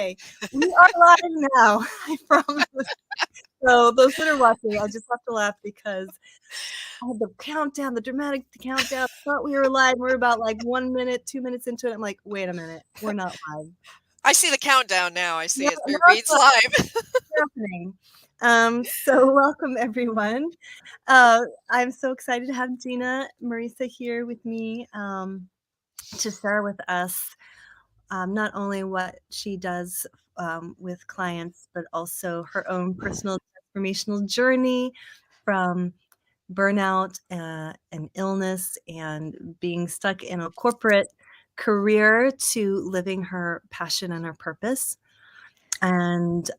Okay, we are live now. I promise. So those that are watching, I just have to laugh because I had the countdown, the dramatic countdown. I thought we were live. We're about like 1 minute, 2 minutes into it. I'm like, wait a minute, we're not live. I see the countdown now. I see No, it. no, It reads it's live. happening. So welcome everyone. I'm so excited to have Gina Marisa here with me to share with us not only what she does with clients, but also her own personal transformational journey from burnout and illness and being stuck in a corporate career to living her passion and her purpose. And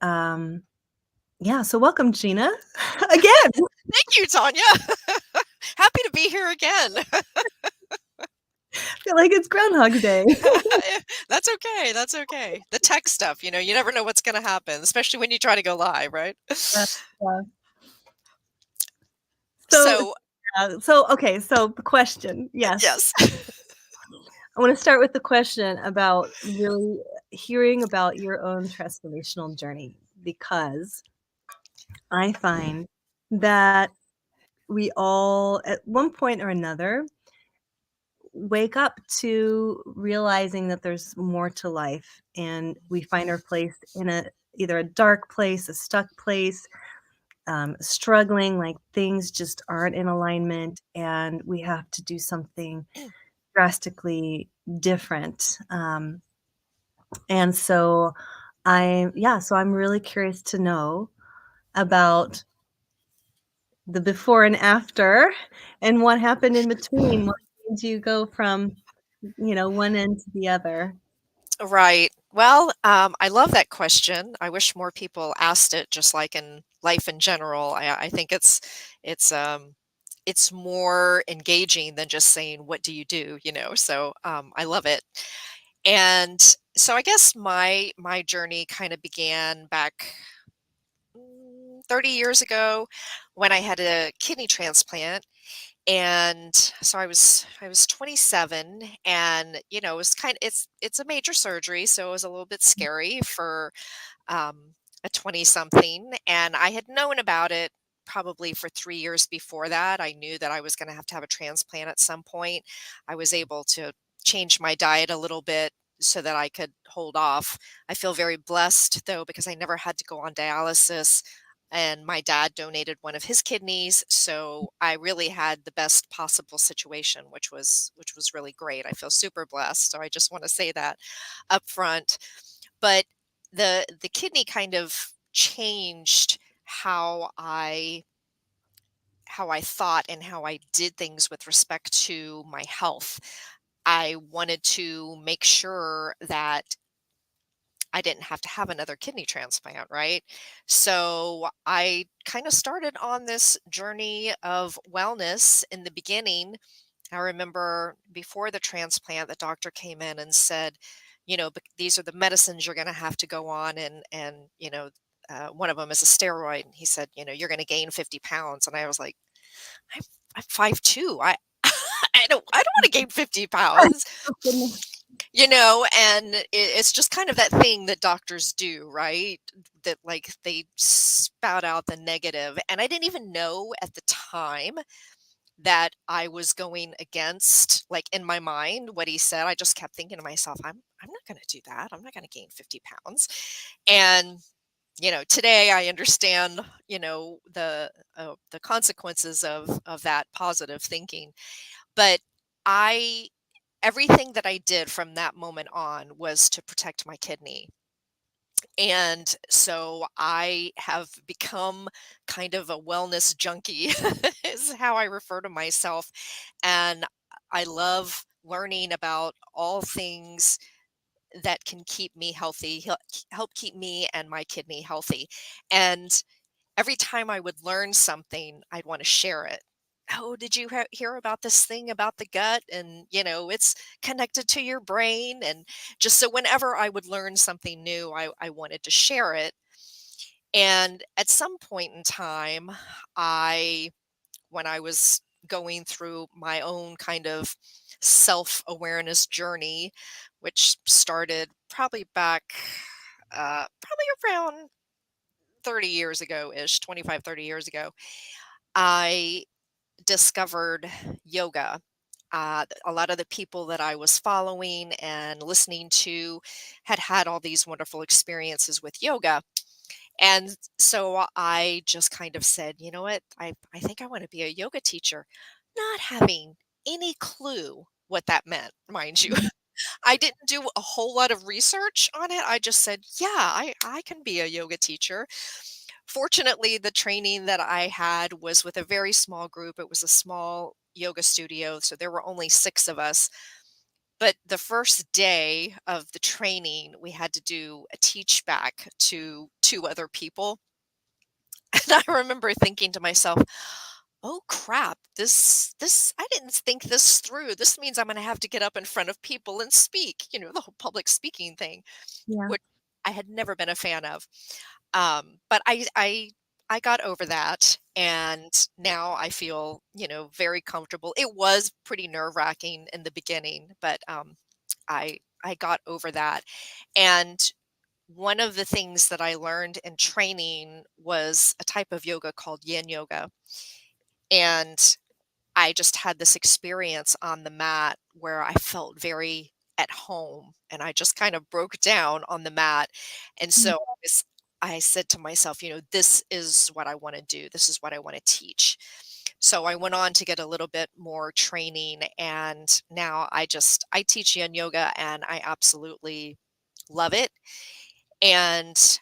yeah, so welcome, Gina, again. Thank you, Tanya. Happy to be here again. I feel like it's Groundhog Day. That's okay. That's okay. The tech stuff, you never know what's going to happen, especially when you try to go live, right? Yeah. So, Okay, so the question, yes. yes. I want to start with the question about really hearing about your own transformational journey, because I find that we all, at one point or another, wake up to realizing that there's more to life, and we find our place in either a dark place, a stuck place, struggling, like things just aren't in alignment, and we have to do something drastically different. And so I'm really curious to know about the before and after and what happened in between. What made you go from, one end to the other? Right. Well, I love that question. I wish more people asked it, just like in life in general. I think it's more engaging than just saying, "What do you do?" So I love it. And so I guess my journey kind of began back 30 years ago when I had a kidney transplant. And so I was 27, and it was it's a major surgery, so it was a little bit scary for a 20 something, and I had known about it probably for 3 years before that. I knew that I was going to have a transplant at some point. I was able to change my diet a little bit so that I could hold off. I feel very blessed though, because I never had to go on dialysis, and my dad donated one of his kidneys, so I really had the best possible situation, which was really great. I feel super blessed, so I just want to say that up front. But the kidney kind of changed how I thought and how I did things with respect to my health. I wanted to make sure that I didn't have to have another kidney transplant, right? So I kind of started on this journey of wellness in the beginning. I remember before the transplant, the doctor came in and said, these are the medicines you're going to have to go on, one of them is a steroid. And he said, you're going to gain 50 pounds. And I was like, I'm, I'm 5'2". I don't want to gain 50 pounds. Oh, goodness. And it's just kind of that thing that doctors do, right? That like they spout out the negative. And I didn't even know at the time that I was going against, like in my mind, what he said. I just kept thinking to myself, I'm not going to do that. I'm not going to gain 50 pounds. And today I understand, the consequences of that positive thinking. But I everything that I did from that moment on was to protect my kidney. And so I have become kind of a wellness junkie, is how I refer to myself. And I love learning about all things that can keep me healthy, help keep me and my kidney healthy. And every time I would learn something, I'd want to share it. Oh, did you hear about this thing about the gut? And, it's connected to your brain. And just so whenever I would learn something new, I wanted to share it. And at some point in time, when I was going through my own kind of self awareness journey, which started probably back probably around 30 years ago ish, 25, 30 years ago, I discovered yoga. A lot of the people that I was following and listening to had had all these wonderful experiences with yoga. And so I just kind of said, you know what, I think I want to be a yoga teacher, not having any clue what that meant, mind you. Mhm. I didn't do a whole lot of research on it. I just said, yeah, I can be a yoga teacher. Fortunately, the training that I had was with a very small group. It was a small yoga studio, so there were only 6 of us. But the first day of the training, we had to do a teach back to 2 other people. And I remember thinking to myself, "Oh crap, this I didn't think this through. This means I'm gonna have to get up in front of people and speak," the whole public speaking thing, Yeah. which I had never been a fan of. But I got over that, and now I feel, very comfortable. It was pretty nerve-wracking in the beginning, but I got over that. And one of the things that I learned in training was a type of yoga called yin yoga. And I just had this experience on the mat where I felt very at home, and I just kind of broke down on the mat. And Mm. so I said to myself, this is what I want to do. This is what I want to teach. So I went on to get a little bit more training, and now I teach yin yoga, and I absolutely love it. And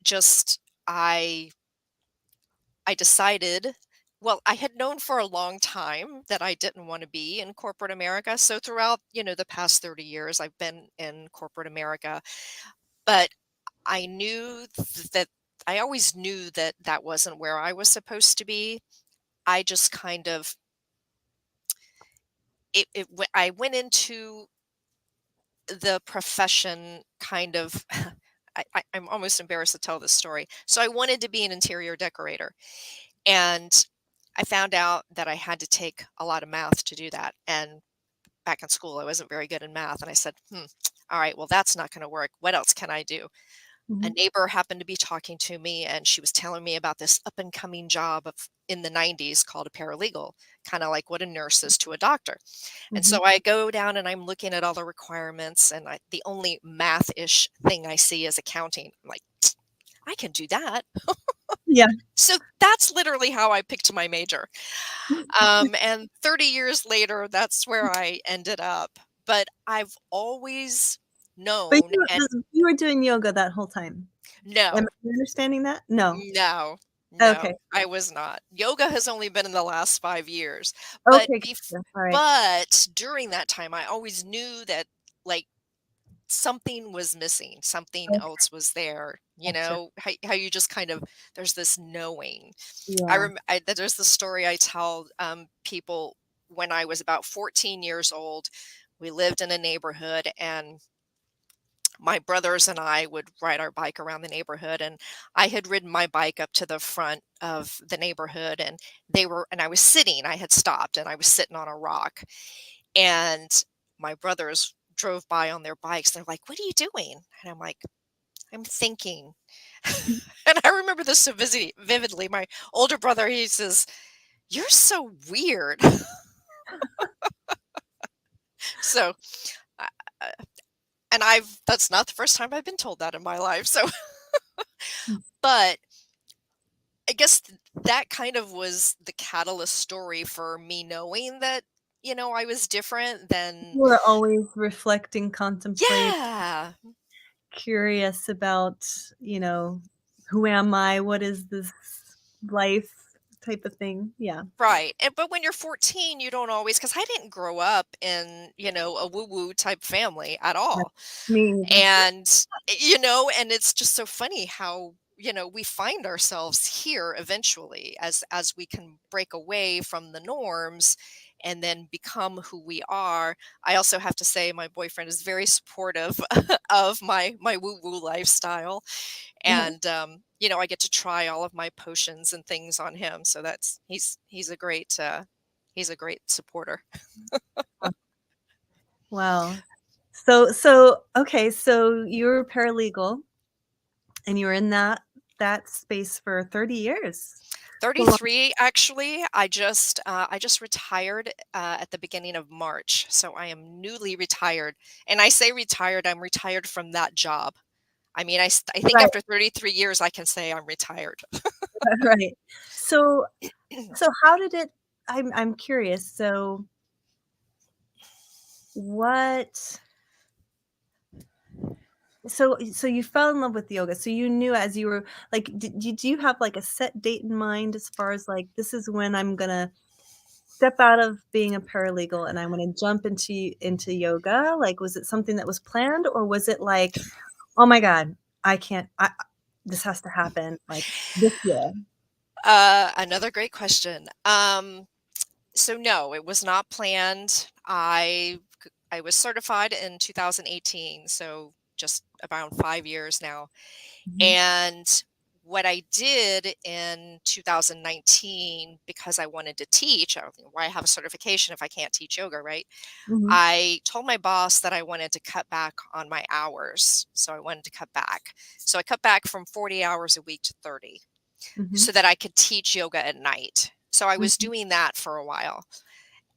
just I decided, well, I had known for a long time that I didn't want to be in corporate America. So throughout, the past 30 years, I've been in corporate America, but I knew that I always knew that that wasn't where I was supposed to be. I just kind of, I went into the profession kind of, I'm almost embarrassed to tell this story. So I wanted to be an interior decorator. And I found out that I had to take a lot of math to do that. And back in school, I wasn't very good in math. And I said, all right, well, that's not going to work. What else can I do? A Mhm. neighbor happened to be talking to me, and she was telling me about this up and coming job in the 90s called a paralegal, kind of like what a nurse is to a doctor. And Mhm. so I go down and I'm looking at all the requirements, and the only math ish thing I see is accounting. I'm like, I can do that. Yeah. So that's literally how I picked my major. And 30 years later, that's where I ended up. But I've always But known, you and you were doing yoga that whole time. Am no, I understanding that? No. no, Okay. no, I was not. Yoga has only been in the last 5 years. But Okay, gotcha. All right. but during that time, I always knew that, like, something was missing, something Okay, else was there. gotcha. How you just kind of, there's this knowing. Yeah. There's the story I tell people. When I was about 14 years old, we lived in a neighborhood, and my brothers and I would ride our bike around the neighborhood. And I had ridden my bike up to the front of the neighborhood, and I was sitting, I had stopped, and I was sitting on a rock. And my brothers drove by on their bikes. They're like, "What are you doing?" And I'm like, "I'm thinking." And I remember this so vividly. My older brother, he says, "You're so weird." So, uh, uh, and that's not the first time I've been told that in my life. So, Mm. but I guess that kind of was the catalyst story for me knowing that, I was different than, You were always reflecting, contemplating, yeah. curious about, who am I? What is this life type of thing. Yeah. Right, but when you're 14, you don't always, because I didn't grow up in, a woo-woo type family at Yeah. all. Me either. And, and it's just so funny how, we find ourselves here eventually as we can break away from the norms and then become who we are. I also have to say my boyfriend is very supportive of my woo-woo lifestyle. Yeah. And I get to try all of my potions and things on him, so he's a great supporter. Wow. Okay, so you're a paralegal and you were in that space for 30 years. It's a long 33, actually. I just retired at the beginning of March, so I am newly retired. And I say retired, I'm retired from that job. I mean, I think right, after 33 years, I can say I'm retired. right. So so how did it I'm curious. So what so you fell in love with yoga. So you knew as you were like did you have like a set date in mind as far as like this is when I'm gonna step out of being a paralegal and I wanna jump into yoga? Like, was it something that was planned or was it like, "Oh my god, I can't this has to happen, like, this year?" Another great question. So no, it was not planned. I was certified in 2018, so just about 5 years now. Mhm, And what I did in 2019, because I wanted to teach, I don't think why have a certification if I can't teach yoga, right? mhm, I told my boss that I wanted to cut back on my hours. So I wanted to cut back. So I cut back from 40 hours a week to 30 mhm, so that I could teach yoga at night. So I was mhm, doing that for a while.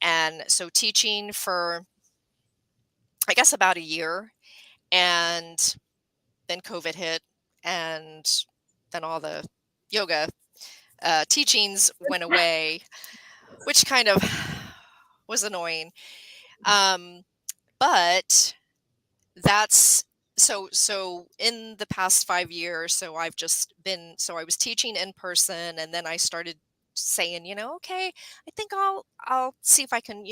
And so teaching for, I guess, about a year. And then COVID hit. And then all the yoga teachings went away, which kind of was annoying. Um, but that's so in the past 5 years, so I've just been so I was teaching in person, and then I started saying, okay, I think I'll see if I can,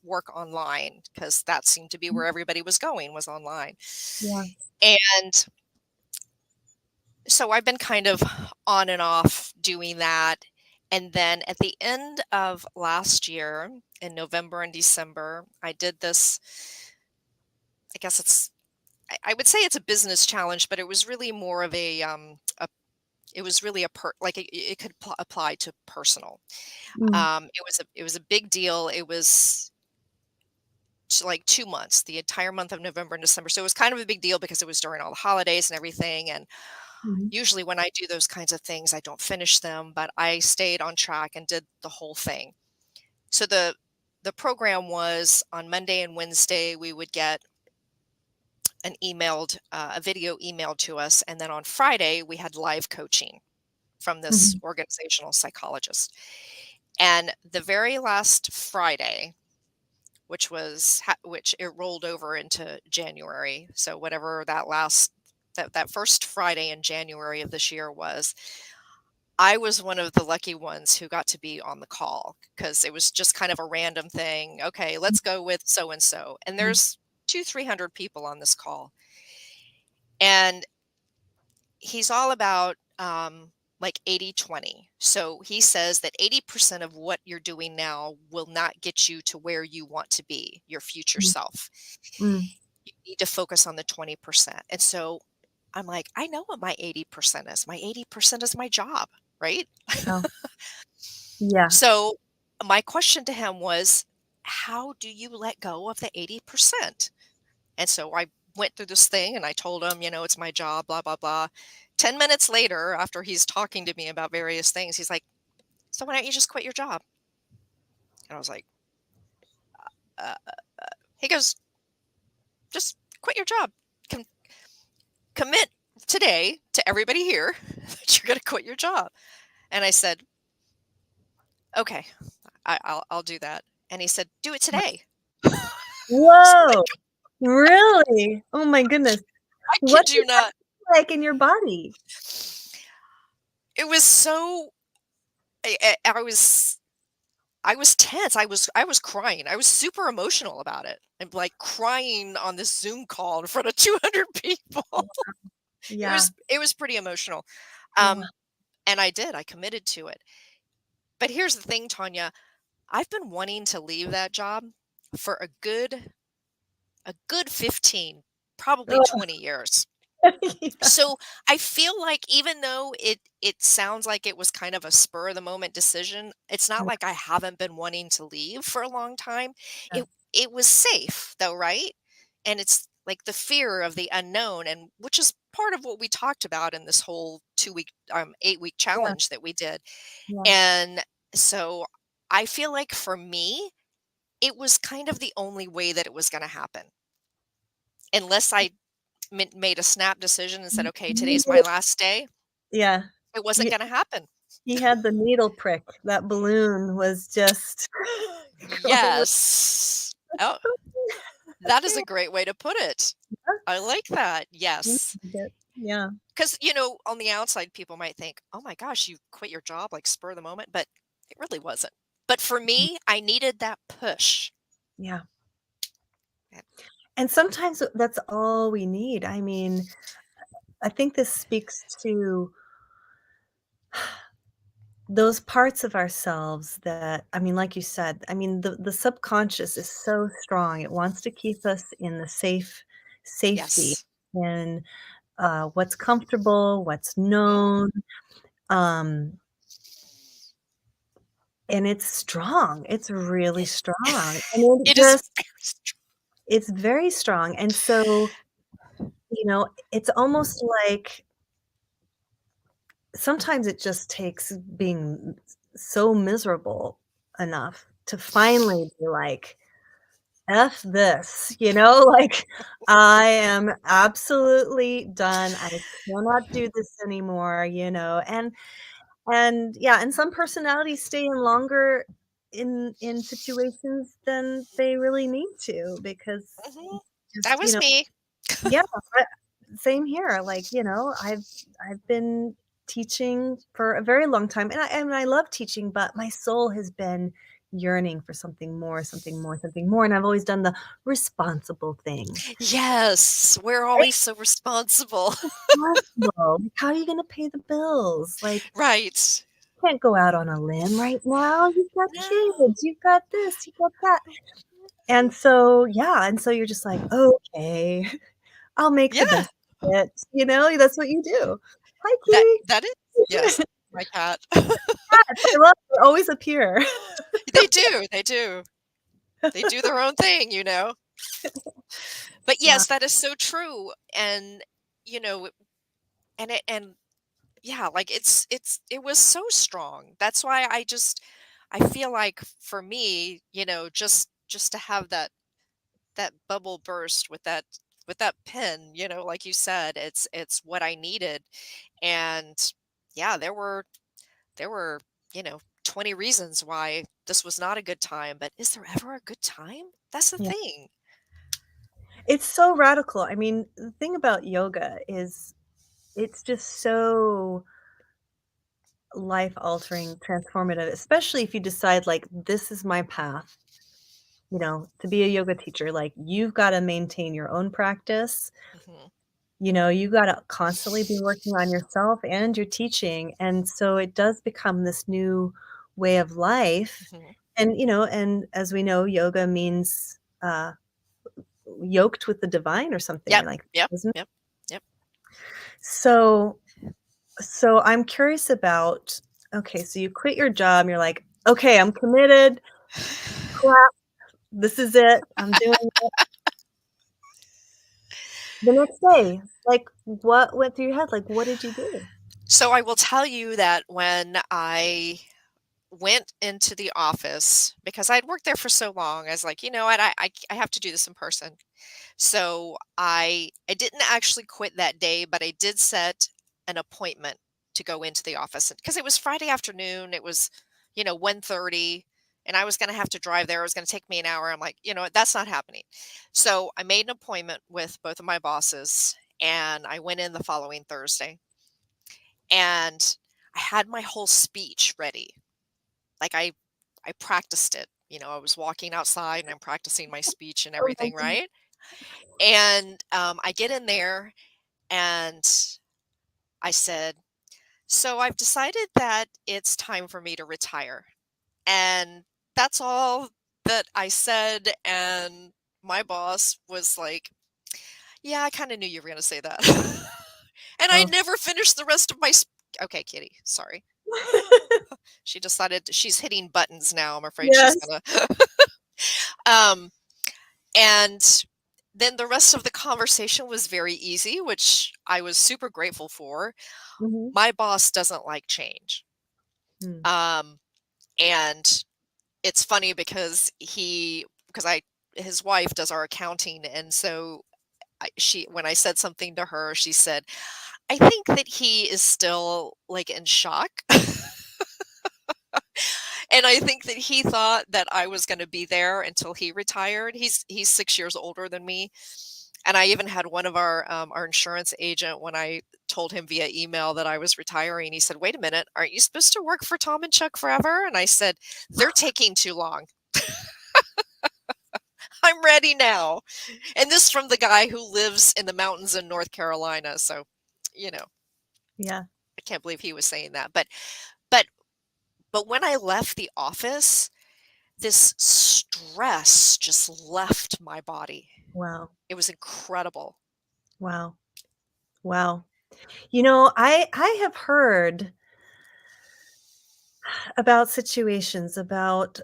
work online, because that seemed to be mhm, where everybody was going, was online. yeah, And so I've been kind of on and off doing that. And then at the end of last year, in November and December, I did this. I guess I would say it's a business challenge, but it was really more of it was really like it could apply to personal. mm, It was a big deal. It was like 2 months, the entire month of November and December. So it was kind of a big deal because it was during all the holidays and everything. And mhm, usually when I do those kinds of things, I don't finish them, but I stayed on track and did the whole thing. So the program was on Monday and Wednesday, we would get a video emailed to us, and then on Friday we had live coaching from this mhm, organizational psychologist. And the very last Friday, which it rolled over into January, so whatever that first Friday in January of this year was, I was one of the lucky ones who got to be on the call, because it was just kind of a random thing. Okay, let's go with so and so. And mhm, there's 300 people on this call. And he's all about like 80/20. So he says that 80% of what you're doing now will not get you to where you want to be, your future mhm, self. mm, You need to focus on the 20%. And so I'm like, I know what my 80% is. My 80% is my job, right? oh, yeah, So my question to him was, how do you let go of the 80%? And so I went through this thing and I told him, it's my job, blah, blah, blah. 10 minutes later, after he's talking to me about various things, he's like, so why don't you just quit your job? And I was like, uh, he goes, just quit your job. Com- Commit today to everybody here that you're going to quit your job. And I said, okay, I'll do that. And he said, do it yeah. today. It's Whoa! like, Really? Oh my goodness. I What kid you did that not. feel like in your body? It was so I was tense. I was crying. I was super emotional about it. I'm like crying on this Zoom call in front of 200 people. Yeah, It was pretty emotional. wow. Um and I did. I committed to it. But here's the thing, Tanya. I've been wanting to leave that job for a good 15, probably Ugh. 20 years. Yeah, So I feel like even though it sounds like it was kind of a spur of the moment decision, it's not yeah, like I haven't been wanting to leave for a long time. yeah. It was safe though, right? And it's like the fear of the unknown, and which is part of what we talked about in this whole 2-week, 8-week Yeah, challenge that we did. yeah. And so I feel like for me, it was kind of the only way that it was going to happen. Unless I made a snap decision and said, okay, today's my last day, Yeah. it wasn't You going to happen. he had the needle prick. That balloon was just going with Yes. Oh, that is okay. a great way to put it. I like that. Yes. Yeah. Because, on the outside, people might think, oh my gosh, you quit your job like spur of the moment, but it really wasn't. But for me, I needed that push. Yeah. And- And sometimes that's all we need. I mean, I think this speaks to those parts of ourselves that I mean, like you said, I mean, the subconscious is so strong. It wants to keep us in the safety, Yes. in, what's comfortable, what's Hmm. known, um, and it's strong. It's really It, strong, and it it is just it's very strong, and so, it's almost like sometimes it just takes being so miserable enough to finally be like, "F this," like, "I am absolutely done. I cannot do this anymore," yeah, and some personalities stay in longer in situations than they really need to because Mhm. just, That was me. yeah, I same here, like, I've been teaching for a very long time, and I love teaching, but my soul has been yearning for something more, something more, something more, and I've always done the responsible thing. Yes, we're Right? always so responsible. Responsible, like, how are you gonna pay the bills? Like, Right. you can't go out on a limb right now, you've got No. kids, you've got this, you've got that, and so, yeah, and so you're just like, "Okay, I'll make the Yeah, best of it," That's what you do. "Hi, that is, kitty." yes, my cat. Cats, I love they always appear. They do, they do. They do their own thing. But Yeah, yes, that is so true, and, you know, and yeah, like, it was so strong. That's why I feel like for me, just to have that bubble burst with that pin, like you said, it's what I needed. And yeah, there were, 20 reasons why this was not a good time, but is there ever a good time? That's the yeah. thing. It's so radical. I mean, the thing about yoga is it's just so life-altering, transformative, especially if you decide, like, "This is my path," to be a yoga teacher, like, you've gotta maintain your own practice. Mhm. You gotta constantly be working on yourself and your teaching, and so it does become this new way of life, Mhm. and as we know, yoga means, yoked with the divine or something Yep. like Yep. isn't Yep. Yep. so so I'm curious about okay, so you quit your job, you're like, "Okay, I'm committed, crap, this is it, I'm doing it." The next day, like, what went through your head? Like, what did you do? So I will tell you that when I went into the office, because I'd worked there for so long, I was like, you know what, I have to do this in person. So I didn't actually quit that day, but I did set an appointment to go into the office because it was Friday afternoon. It was, 1:30, and I was going to have to drive there. It was going to take me an hour. I'm like, you know what, that's not happening. So I made an appointment with both of my bosses, and I went in the following Thursday, and I had my whole speech ready. Like I practiced it. I was walking outside and I'm practicing my speech and Oh my everything, goodness. right? And I get in there and I said, "So I've decided that it's time for me to retire." And that's all that I said. And my boss was like, "Yeah, I kind of knew you were going to say that." And I Oh. never finished the rest of my. Okay, Kitty, sorry. She decided she's hitting buttons now. I'm afraid she's Yes. gonna. um, and then the rest of the conversation was very easy, which I was super grateful for. Mhm. My boss doesn't like change. Mm. Um, and it's funny because I his wife does our accounting, and so she when I said something to her, she said, "I think that he is still like in shock." And I think that he thought that I was going to be there until he retired. He's 6 years older than me, and I even had one of our insurance agent when I told him via email that I was retiring. He said, "Wait a minute, aren't you supposed to work for Tom and Chuck forever?" And I said, "They're taking too long. I'm ready now." And this from the guy who lives in the mountains in North Carolina. So, you know, Yeah. I can't believe he was saying that. But but when I left the office, this stress just left my body. Wow. It was incredible. Wow. Wow. I have heard about situations about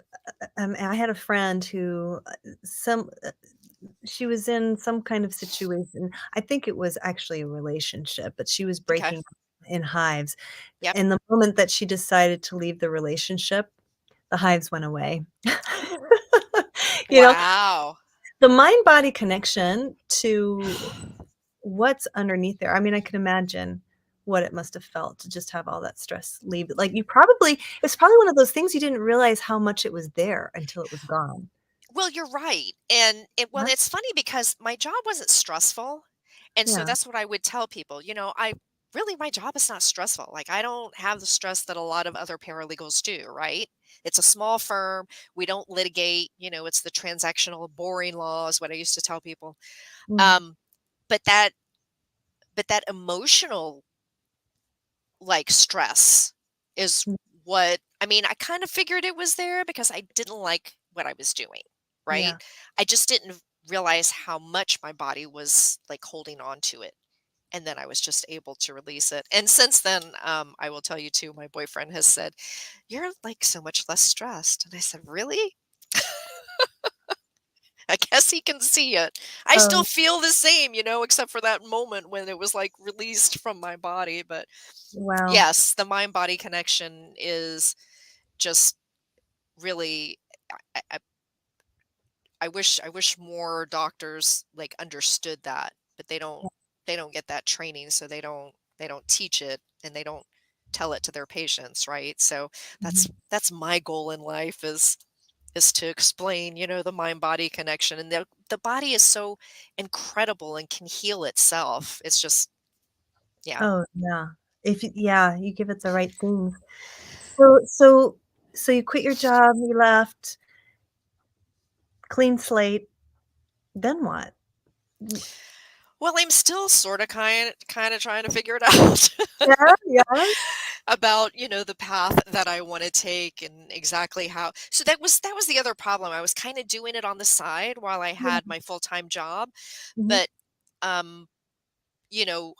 I had a friend who some she was in some kind of situation. I think it was actually a relationship, but she was Okay. breaking in hives. Yep. And the moment that she decided to leave the relationship, the hives went away. You know, Wow. the mind-body connection to what's underneath there. I mean, I can imagine what it must have felt to just have all that stress leave. Like, it's probably one of those things you didn't realize how much it was there until it was gone. Well, you're right. And Huh? it's funny because my job wasn't stressful. And so Yeah. that's what I would tell people. I really my job is not stressful. Like I don't have the stress that a lot of other paralegals do, right? It's a small firm. We don't litigate, it's the transactional boring law is what I used to tell people. Mm, Um but that emotional like stress is mm, what I mean, I kind of figured it was there because I didn't like what I was doing, right? yeah. I just didn't realize how much my body was like holding on to it. And then I was just able to release it. And since then, I will tell you too, my boyfriend has said, "You're like so much less stressed." And I said, "Really?" I guess he can see it. I still Oh, feel the same, except for that moment when it was like released from my body. But wow. yes, the mind body connection is just really I, I, I wish more doctors like understood that, but they don't get that training, so they don't teach it and they don't tell it to their patients, right? So Mhm. that's my goal in life is to explain, the mind body connection, and the body is so incredible and can heal itself. It's just yeah. Oh, yeah. Yeah, you give it the right things. So you quit your job, you left, clean slate, then what? Mm, Well, I'm still sort of kind of trying to figure it out. yeah, yeah. About, the path that I want to take and exactly how. So that was the other problem. I was kind of doing it on the side while I Yeah, had my full-time job, mhm. but um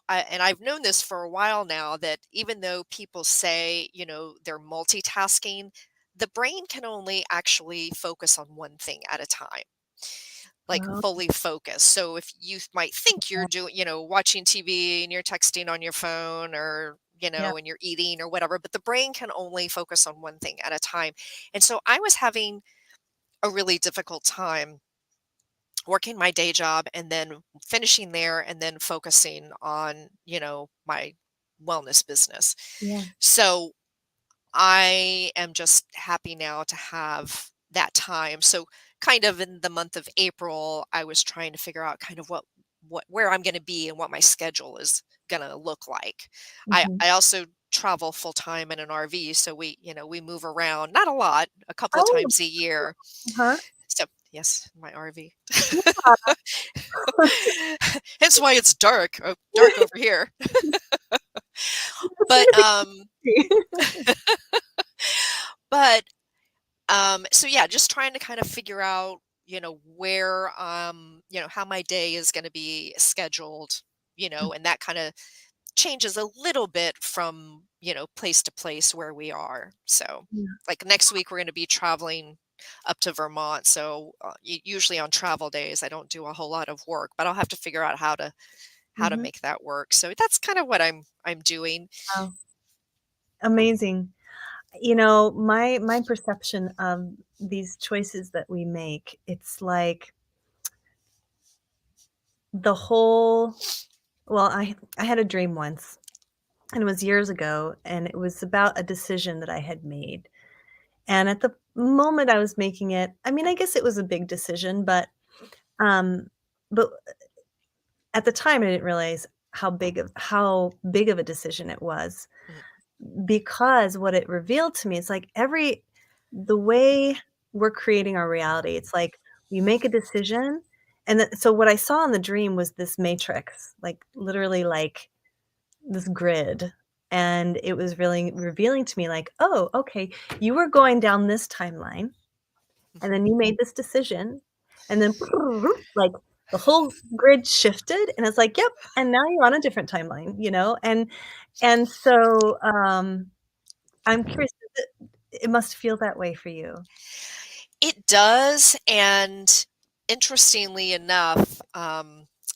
and I've known this for a while now that even though people say, they're multitasking, the brain can only actually focus on one thing at a time, like Oh, fully focused. So if you might think you're doing, watching TV and you're texting on your phone or, yeah. and you're eating or whatever, but the brain can only focus on one thing at a time. And so I was having a really difficult time working my day job and then finishing there and then focusing on, my wellness business. Yeah. So I am just happy now to have that time. So kind of in the month of April, I was trying to figure out kind of what where I'm going to be and what my schedule is going to look like. I Mhm. I also travel full time in an RV, so we move around, not a lot, a couple of Oh, times a year. uh-huh. So, yes, my RV. Yeah. Hence why it's dark over here. It's But gonna be but so yeah, just trying to kind of figure out, where how my day is going to be scheduled, and that kind of changes a little bit from, place to place where we are. So, Yeah. like next week we're going to be traveling up to Vermont, so, usually on travel days, I don't do a whole lot of work, but I'll have to figure out how to Mhm. make that work. So that's kind of what I'm doing. Wow, amazing. You know, my perception of these choices that we make, it's like the whole well, I had a dream once, and it was years ago, and it was about a decision that I had made. And at the moment I was making it, I mean, I guess it was a big decision, um, but at the time I didn't realize how big of a decision it was. Mhm, Because what it revealed to me is like the way we're creating our reality, it's like we make a decision and so what I saw in the dream was this matrix, like literally like this grid. And it was really revealing to me like, oh, okay, you were going down this timeline and mhm. then you made this decision and then like the whole grid shifted and it's like, yep, and now you're on a different timeline, and so I'm curious, it must feel that way for you. It does, and interestingly enough,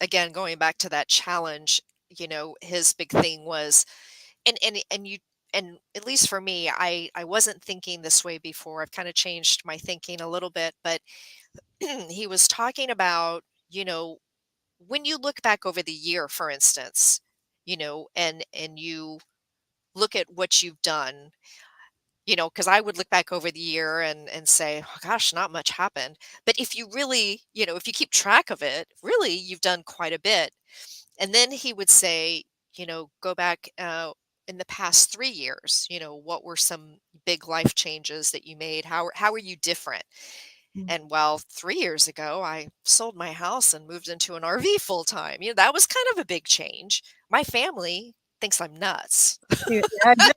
again, going back to that challenge, his big thing was and you and at least for me, I wasn't thinking this way before. I've kind of changed my thinking a little bit, but he was talking about, when you look back over the year, for instance, and you look at what you've done, because I would look back over the year and say, oh, gosh, not much happened. But if you really, if you keep track of it, really, you've done quite a bit. And then he would say, go back in the past 3 years, what were some big life changes that you made? How are you different? Mm. And well, 3 years ago, I sold my house and moved into an RV full time. That was kind of a big change. My family thinks I'm nuts. Yeah, I bet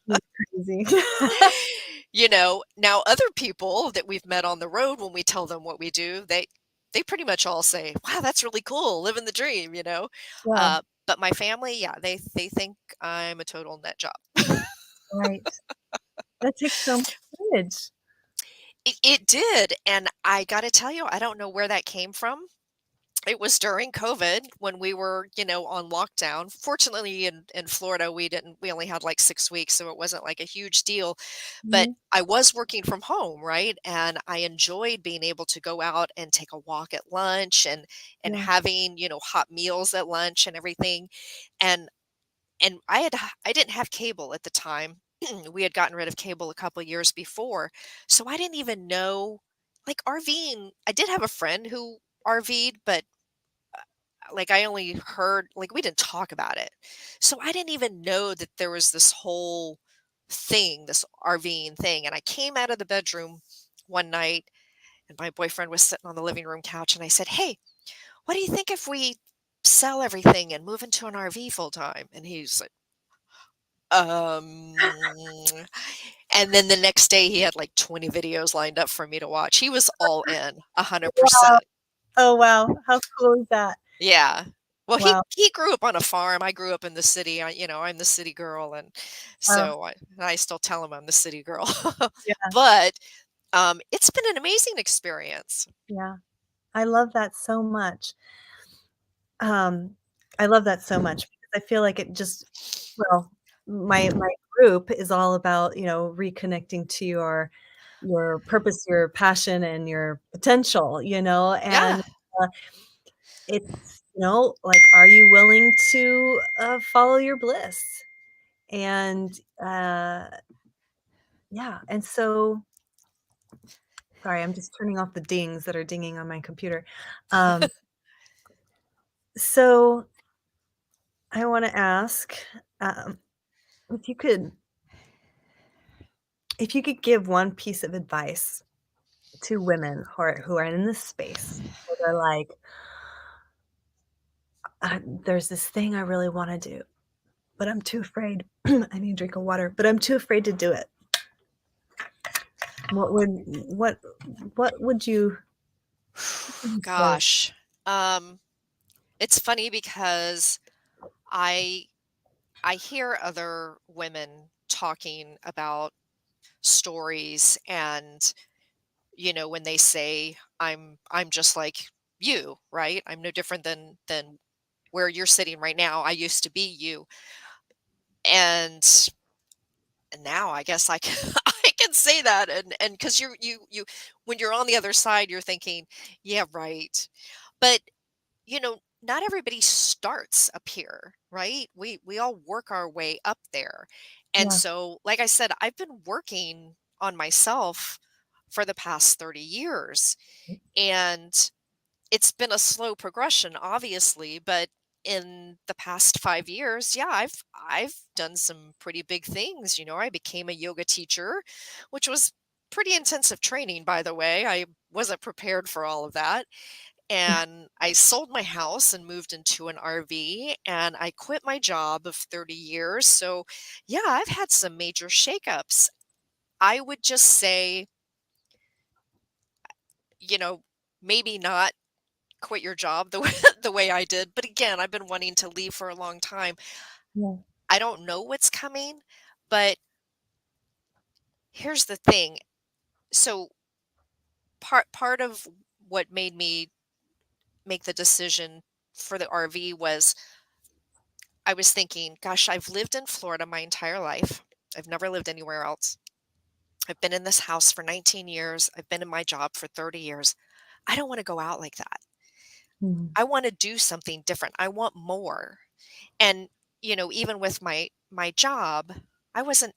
you crazy. Now other people that we've met on the road, when we tell them what we do, they pretty much all say, "Wow, that's really cool, living the dream." Yeah, But my family, yeah, they think I'm a total nut job. right. That takes so much courage. It did, and I gotta tell you, I don't know where that came from. It was during COVID when we were, on lockdown. Fortunately, in Florida, we only had like 6 weeks, so it wasn't like a huge deal. But Mhm. I was working from home, right? And I enjoyed being able to go out and take a walk at lunch and Yeah, having, hot meals at lunch and everything. And I didn't have cable at the time. We had gotten rid of cable a couple years before. So I didn't even know, like, RVing. I did have a friend who RV'd, but like I only heard, like, we didn't talk about it. So I didn't even know that there was this whole thing, this RVing thing. And I came out of the bedroom one night and my boyfriend was sitting on the living room couch and I said, "Hey, what do you think if we sell everything and move into an RV full time?" And he's like, and then the next day he had like 20 videos lined up for me to watch. He was all in wow. 100%. Oh, wow. How cool is that? Yeah. Well, he Wow. he grew up on a farm. I grew up in the city. I'm the city girl, and Oh, so I still tell him I'm the city girl. yeah, But it's been an amazing experience. yeah. I love that so much. Um, I love that so much because I feel like it just well, my group is all about, reconnecting to your purpose, your passion, and your potential, and, Yeah. uh, it's, like, are you willing to, follow your bliss? And, yeah, and so sorry, I'm just turning off the dings that are dinging on my computer. Um, so I wanna ask, um, if you could if you could give one piece of advice to women who are in this space, where they're like, "There's this thing I really wanna do, but I'm too afraid. I need a drink of water, but I'm too afraid to do it." What would what what would you say? Gosh. Um, it's funny because I I hear other women talking about stories and when they say I'm just like you, right? I'm no different than where you're sitting right now. I used to be you. And now I guess I can I can say that, and because you when you're on the other side, you're thinking, yeah, right. But not everybody starts up here, right? We all work our way up there. And Yeah. so, like I said, I've been working on myself for the past 30 years. And it's been a slow progression, obviously, but in the past 5 years, yeah, I've done some pretty big things. I became a yoga teacher, which was pretty intensive training, by the way. I wasn't prepared for all of that. And I sold my house and moved into an RV, and I quit my job of 30 years. So, yeah, I've had some major shakeups. I would just say, you know, maybe not quit your job the way the way I did, but again, I've been wanting to leave for a long time. Yeah. I don't know what's coming, but here's the thing. So part of what made me make the decision for the RV was I was thinking, gosh, I've lived in Florida my entire life. I've never lived anywhere else. I've been in this house for 19 years. I've been in my job for 30 years. I don't want to go out like that. Mhm. I want to do something different. I want more. And even with my job, I wasn't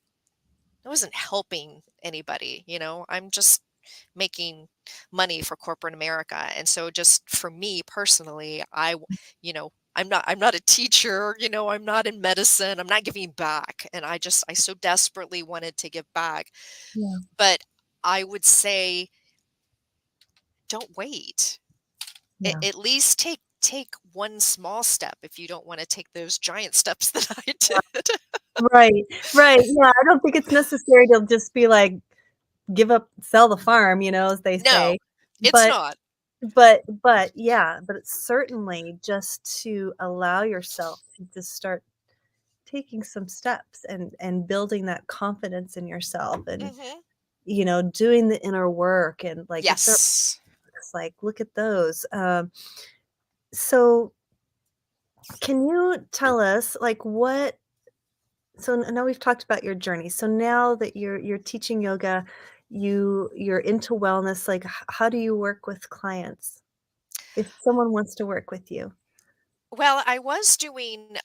I wasn't helping anybody. I'm just making money for corporate America. And so just for me personally, I'm not a teacher, I'm not in medicine, I'm not giving back. And I so desperately wanted to give back. Yeah. But I would say don't wait. Yeah. At least take one small step if you don't want to take those giant steps that I did. Right. Right. Yeah. I don't think it's necessary to just be like, give up, sell the farm, as they No, say. it's But not. yeah, but it's certainly just to allow yourself to just start taking some steps and building that confidence in yourself and Mhm. doing the inner work and like if there Yes. like look at those. So can you tell us like what so now we've talked about your journey. So now that you're teaching yoga, you're into wellness, like how do you work with clients if someone wants to work with you? Well, I was doing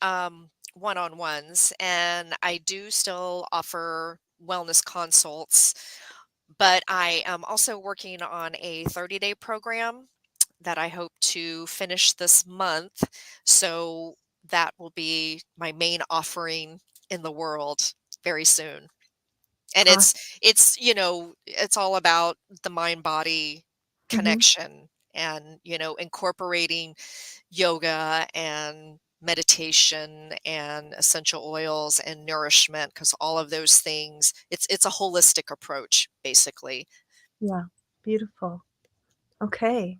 one-on-ones, and I do still offer wellness consults, but I am also working on a 30-day program that I hope to finish this month. So that will be my main offering in the world very soon. And Awesome. it's all about the mind body Mhm. connection, and incorporating yoga and meditation and essential oils and nourishment, because all of those things, it's a holistic approach basically. Yeah. Beautiful. Okay.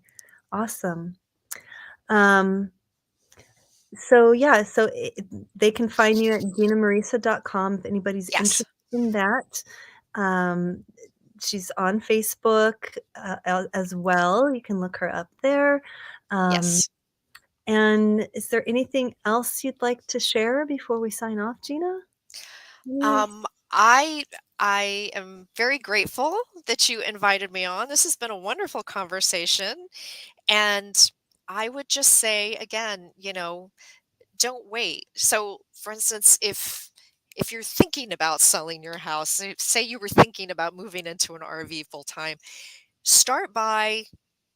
Awesome. Um, so yeah, so they can find you at ginamarisa.com if anybody's Yes. interested in that. Um, she's on Facebook as well. You can look her up there. Um, Yes. and is there anything else you'd like to share before we sign off, Gina? Any- um I am very grateful that you invited me on. This has been a wonderful conversation, and I would just say again, don't wait. So, for instance, if you're thinking about selling your house, say you were thinking about moving into an RV full time, start by,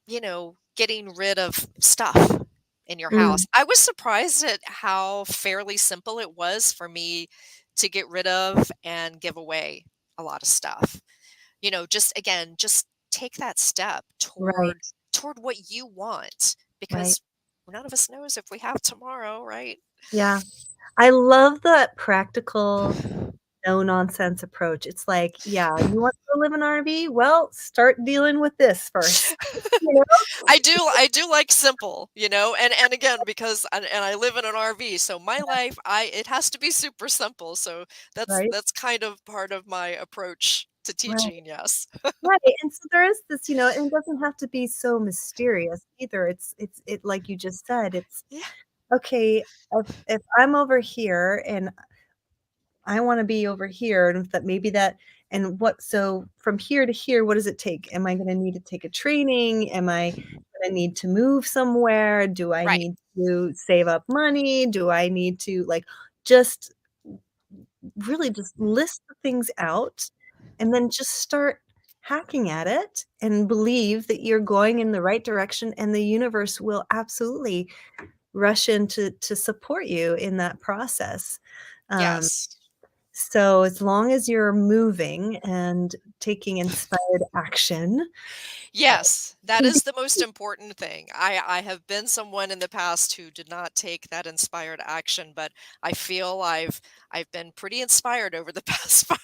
getting rid of stuff in your house. Mm, I was surprised at how fairly simple it was for me to get rid of and give away a lot of stuff. Just again, just take that step right, toward what you want, right. because none of us knows if we have tomorrow, right? Yeah. I love that practical no nonsense approach. It's like, yeah, you want to live in RV? Well, start dealing with this first. You know? I do like simple, and again, because and I live in an RV, so my life, it has to be super simple. So that's Right? that's kind of part of my approach to Right. teaching, yes. Right, and so there is this, and it doesn't have to be so mysterious either. It like you just said, it's, Yeah. okay, if I'm over here and I wanna be over here, and that maybe that and what so from here to here, what does it take? Am I gonna need to take a training? Am I gonna need to move somewhere? Do I Right. need to save up money? Do I need to, like, just really just list the things out and then just start hacking at it and believe that you're going in the right direction, and the universe will absolutely rush in to support you in that process. Um, Yes. so as long as you're moving and taking inspired action, Yes, that can be is the most important thing. I have been someone in the past who did not take that inspired action, but I feel I've been pretty inspired over the past 5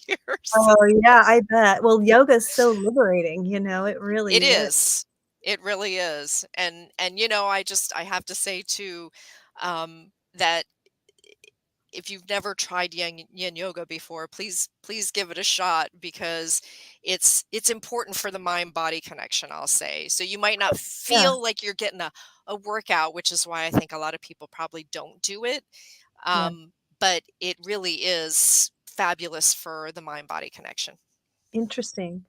years. oh, yeah, I bet. Well, yoga is so liberating, it It really is. is. It really is. And I have to say too, that if you've never tried yin yoga before, please give it a shot because it's important for the mind body connection, I'll say. So you might not Yeah, feel like you're getting a workout, which is why I think a lot of people probably don't do it. yeah. But it really is fabulous for the mind body connection. Interesting.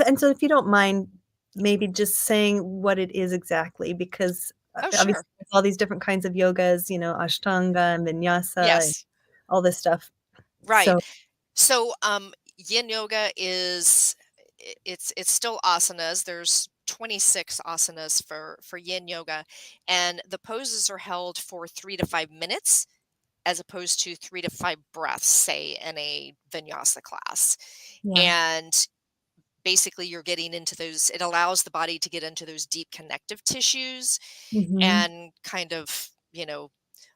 And so if you don't mind maybe just saying what it is exactly, because, Oh, obviously sure. there's all these different kinds of yogas, Ashtanga and Vinyasa and Yes. all this stuff. Right. So So, yin yoga is it's still asanas. There's 26 asanas for yin yoga, and the poses are held for 3 to 5 minutes, as opposed to 3 to 5 breaths, say in a vinyasa class. yeah. And basically, you're getting into those. It allows the body to get into those deep connective tissues Mhm. and kind of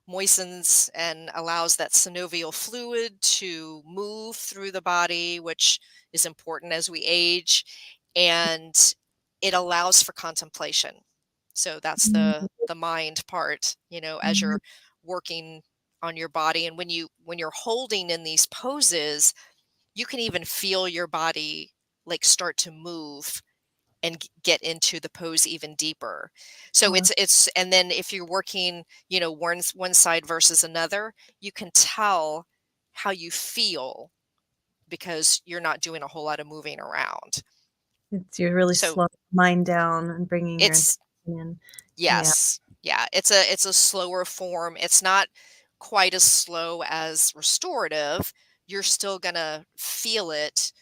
moistens and allows that synovial fluid to move through the body, which is important as we age, and it allows for contemplation. So that's Mhm. the mind part, as Mhm. you're working on your body. And when you're holding in these poses, you can even feel your body like start to move and get into the pose even deeper. So Wow. it's and then if you're working, one side versus another, you can tell how you feel because you're not doing a whole lot of moving around. You're really So slowing your mind down and bringing your intention it's in. Yeah. yes. Yeah, it's a slower form. It's not quite as slow as restorative. You're still going to feel it,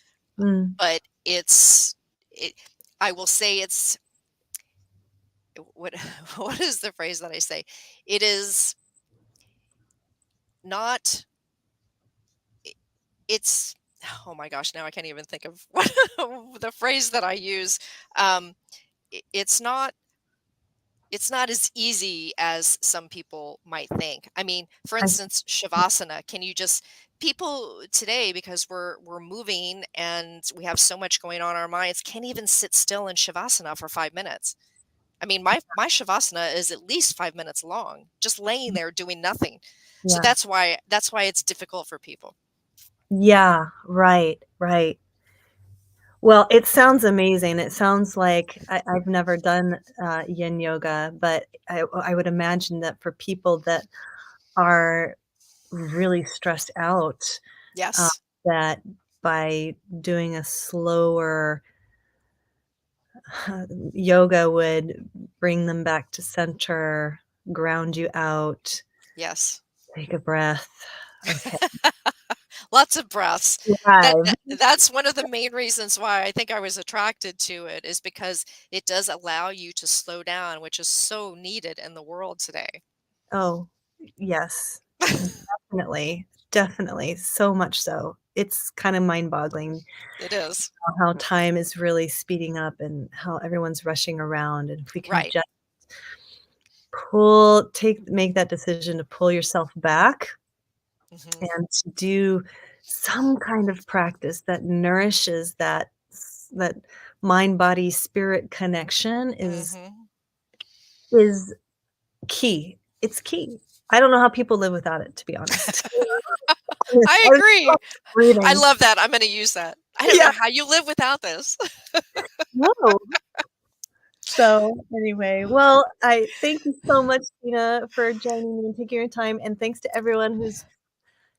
Mm. but it I will say it's what what is the phrase that I say? It is not I it's oh my gosh, now I can't even think of what the phrase that I use. Um, it's not as easy as some people might think. I mean, for I instance, shavasana, can you just people today, because we're moving and we have so much going on in our minds, can't even sit still in shavasana for 5 minutes. I mean, my shavasana is at least 5 minutes long, just laying there doing nothing. So yeah. that's why it's difficult for people. Yeah, right, right. Well, it sounds amazing. It sounds like I've never done, yin yoga, but I would imagine that for people that are really stressed out, uh, Yes, that by doing a slower yoga would bring them back to center, ground you out, yes. take a breath. Okay. Lots of breaths. That, Thrive. that that's one of the main reasons why I think I was attracted to it is because it does allow you to slow down, which is so needed in the world today. Oh, yes. Definitely, definitely, so much so. It's kinda mind-boggling It is. how time is really speeding up and how everyone's rushing around, and if we can Right. just make that decision to pull yourself back Mhm. and to do some kind of practice that nourishes that mind, body, spirit connection Mhm. is key. It's key. I don't know how people live without it, to be honest. I I was agree. I reading. love that. I'm gonna use that. I don't Yeah. know how you live without this. No. So anyway, well, I thank you so much, Gina, for joining me and taking your time. And thanks to everyone who's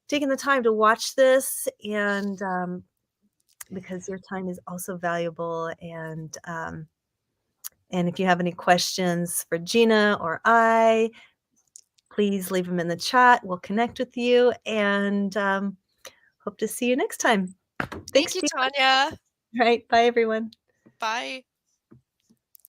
taking the time to watch this. And because your time is also valuable. And if you have any questions for Gina or I, please leave them in the chat. We'll connect with you and hope to see you next time. Thank Thanks, you, Gina. Tanya. All right. Bye, everyone. Bye.